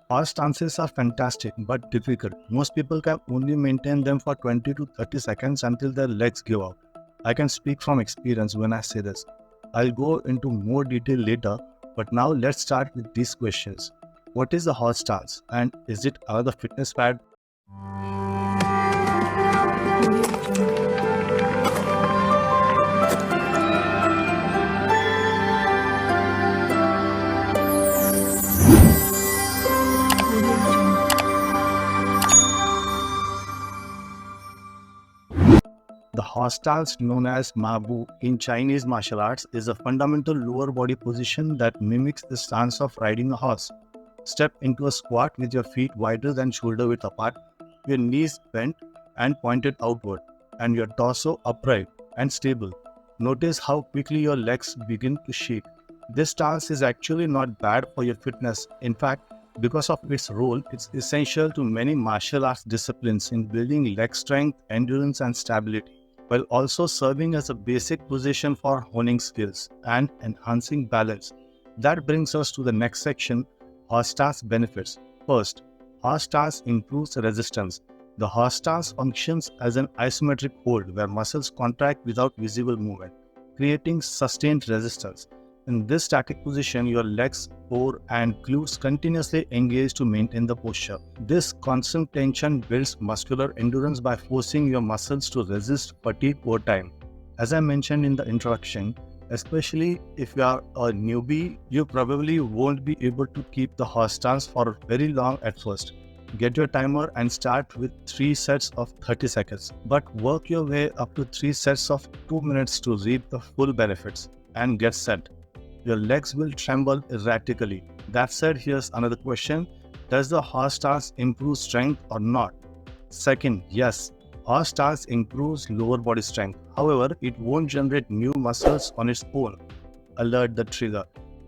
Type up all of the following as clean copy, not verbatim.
Horse stances are fantastic but difficult. Most people can only maintain them for 20 to 30 seconds until their legs give out. I can speak from experience when I say this. I'll go into more detail later, but now let's start with these questions. What is the horse stance, and is it another fitness fad? The horse stance, known as Mabu in Chinese martial arts, is a fundamental lower body position that mimics the stance of riding a horse. Step into a squat with your feet wider than shoulder width apart, your knees bent and pointed outward, and your torso upright and stable. Notice how quickly your legs begin to shake. This stance is actually not bad for your fitness. In fact, because of its role, it's essential to many martial arts disciplines in building leg strength, endurance, and stability, while also serving as a basic position for honing skills and enhancing balance. That brings us to the next section: horse stance benefits. First, horse stance improves resistance. The horse stance functions as an isometric hold where muscles contract without visible movement, creating sustained resistance. In this static position, your legs, core, and glutes continuously engage to maintain the posture. This constant tension builds muscular endurance by forcing your muscles to resist fatigue over time. As I mentioned in the introduction, especially if you are a newbie, you probably won't be able to keep the horse stance for very long at first. Get your timer and start with 3 sets of 30 seconds, but work your way up to 3 sets of 2 minutes to reap the full benefits. And get set. Your legs will tremble erratically. That said, here's another question: does the horse stance improve strength or not? Second, yes, horse stance improves lower body strength. However, it won't generate new muscles on its own. Alert the trigger.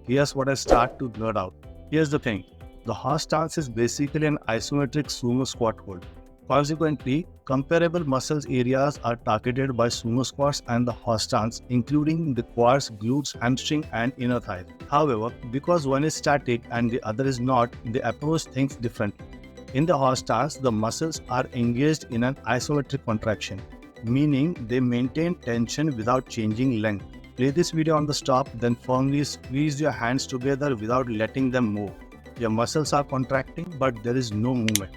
Here's what I start to nerd out. Here's the thing: the horse stance is basically an isometric sumo squat hold. Consequently, comparable muscles areas are targeted by sumo squats and the horse stance, including the quads, glutes, hamstring, and inner thighs. However, because one is static and the other is not, they approach things differently. In the horse stance, the muscles are engaged in an isometric contraction, meaning they maintain tension without changing length. Play this video on the stop, then firmly squeeze your hands together without letting them move. Your muscles are contracting, but there is no movement.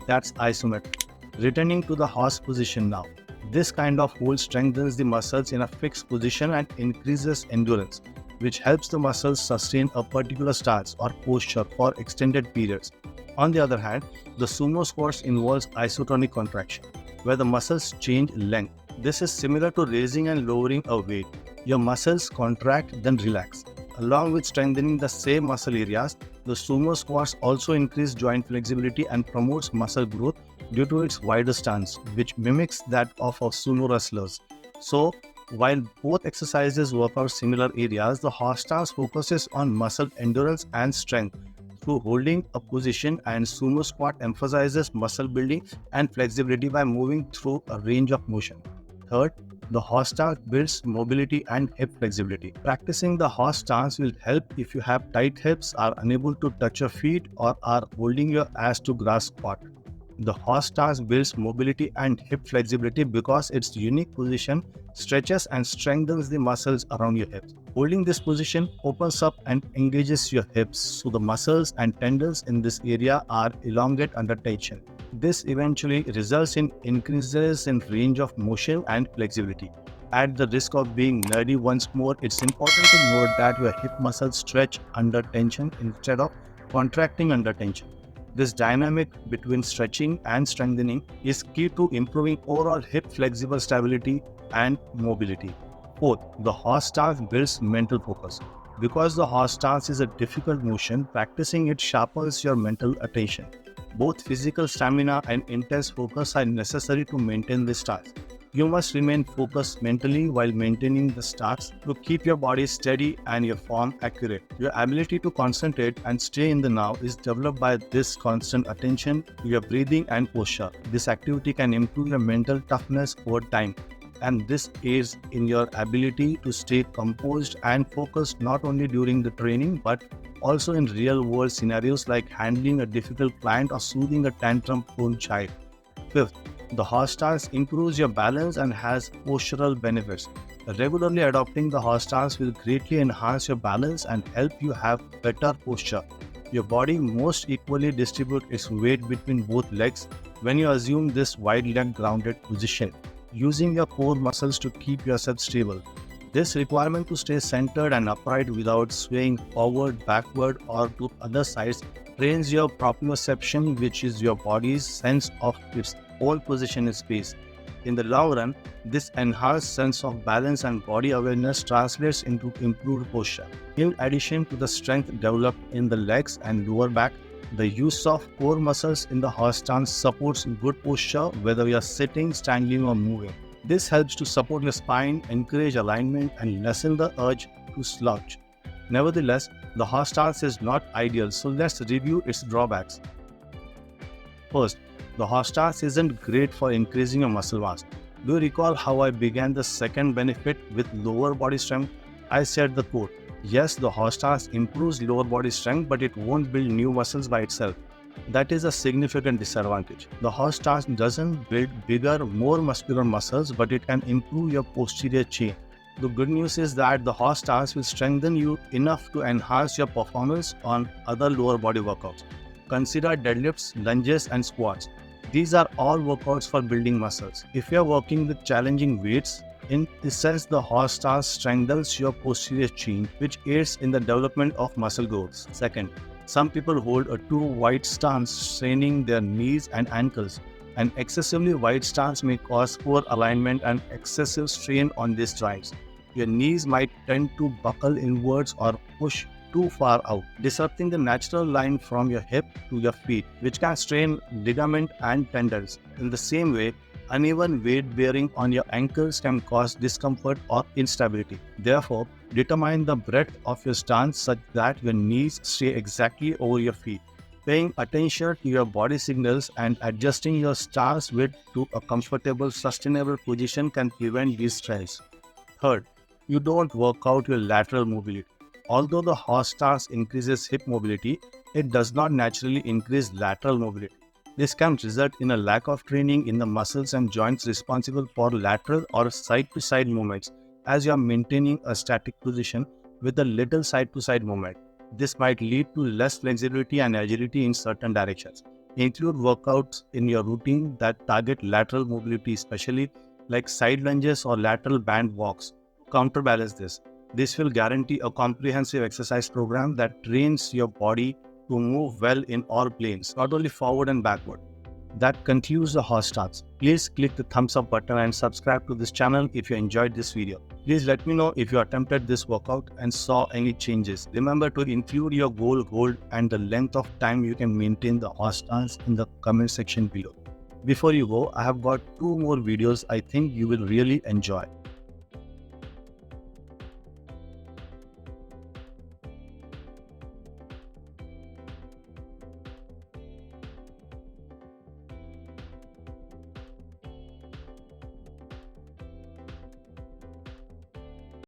That's isometric. Returning to the horse position now. This kind of hold strengthens the muscles in a fixed position and increases endurance, which helps the muscles sustain a particular stance or posture for extended periods. On the other hand, the sumo squats involves isotonic contraction, where the muscles change length. This is similar to raising and lowering a weight. Your muscles contract, then relax. Along with strengthening the same muscle areas, the sumo squats also increase joint flexibility and promotes muscle growth due to its wider stance, which mimics that of sumo wrestlers. So, while both exercises work out similar areas, the horse stance focuses on muscle endurance and strength through holding a position, and sumo squat emphasizes muscle building and flexibility by moving through a range of motion. Third, the horse stance builds mobility and hip flexibility. Practicing the horse stance will help if you have tight hips, are unable to touch your feet, or are holding your ass to grass squat. The horse stance builds mobility and hip flexibility because its unique position stretches and strengthens the muscles around your hips. Holding this position opens up and engages your hips, so the muscles and tendons in this area are elongate under tension. This eventually results in increases in range of motion and flexibility. At the risk of being nerdy once more, it's important to note that your hip muscles stretch under tension instead of contracting under tension. This dynamic between stretching and strengthening is key to improving overall hip flexible stability and mobility. Fourth, the horse stance builds mental focus. Because the horse stance is a difficult motion, practicing it sharpens your mental attention. Both physical stamina and intense focus are necessary to maintain this stance. You must remain focused mentally while maintaining the stance to keep your body steady and your form accurate. Your ability to concentrate and stay in the now is developed by this constant attention to your breathing and posture. This activity can improve your mental toughness over time. and this aids in your ability to stay composed and focused not only during the training but also in real world scenarios like handling a difficult client or soothing a tantrum prone child. Fifth, the horse stance improves your balance and has postural benefits. Regularly adopting the horse stance will greatly enhance your balance and help you have better posture. Your body most equally distributes its weight between both legs when you assume this wide leg grounded position, using your core muscles to keep yourself stable. This requirement to stay centered and upright without swaying forward, backward, or to other sides trains your proprioception, which is your body's sense of its own position in space. In the long run, this enhanced sense of balance and body awareness translates into improved posture. In addition to the strength developed in the legs and lower back, the use of core muscles in the horse stance supports good posture whether you are sitting, standing, or moving. This helps to support your spine, encourage alignment, and lessen the urge to slouch. Nevertheless, the horse stance is not ideal, so let's review its drawbacks. First, the horse stance isn't great for increasing your muscle mass. Do you recall how I began the second benefit with lower body strength? I said the quote, yes, the horse stance improves lower body strength, but it won't build new muscles by itself. That is a significant disadvantage. The horse stance doesn't build bigger, more muscular muscles, but it can improve your posterior chain. The good news is that the horse stance will strengthen you enough to enhance your performance on other lower body workouts. Consider deadlifts, lunges, and squats. These are all workouts for building muscles. If you are working with challenging weights, in essence, the horse stance strengthens your posterior chain, which aids in the development of muscle growth. Second, some people hold a too wide stance, straining their knees and ankles. An excessively wide stance may cause poor alignment and excessive strain on these joints. Your knees might tend to buckle inwards or push too far out, disrupting the natural line from your hip to your feet, which can strain ligament and tendons. In the same way, uneven weight bearing on your ankles can cause discomfort or instability. Therefore, determine the breadth of your stance such that your knees stay exactly over your feet. Paying attention to your body signals and adjusting your stance width to a comfortable, sustainable position can prevent these strains. Third, you don't work out your lateral mobility. Although the horse stance increases hip mobility, it does not naturally increase lateral mobility. This can result in a lack of training in the muscles and joints responsible for lateral or side-to-side movements, as you are maintaining a static position with a little side-to-side movement. This might lead to less flexibility and agility in certain directions. Include workouts in your routine that target lateral mobility, especially like side lunges or lateral band walks. To counterbalance this, this will guarantee a comprehensive exercise program that trains your body to move well in all planes, not only forward and backward. That concludes the horse stance. Please click the thumbs up button and subscribe to this channel if you enjoyed this video. Please let me know if you attempted this workout and saw any changes. Remember to include your goal hold and the length of time you can maintain the horse stance in the comment section below. Before you go, I have got 2 more videos I think you will really enjoy.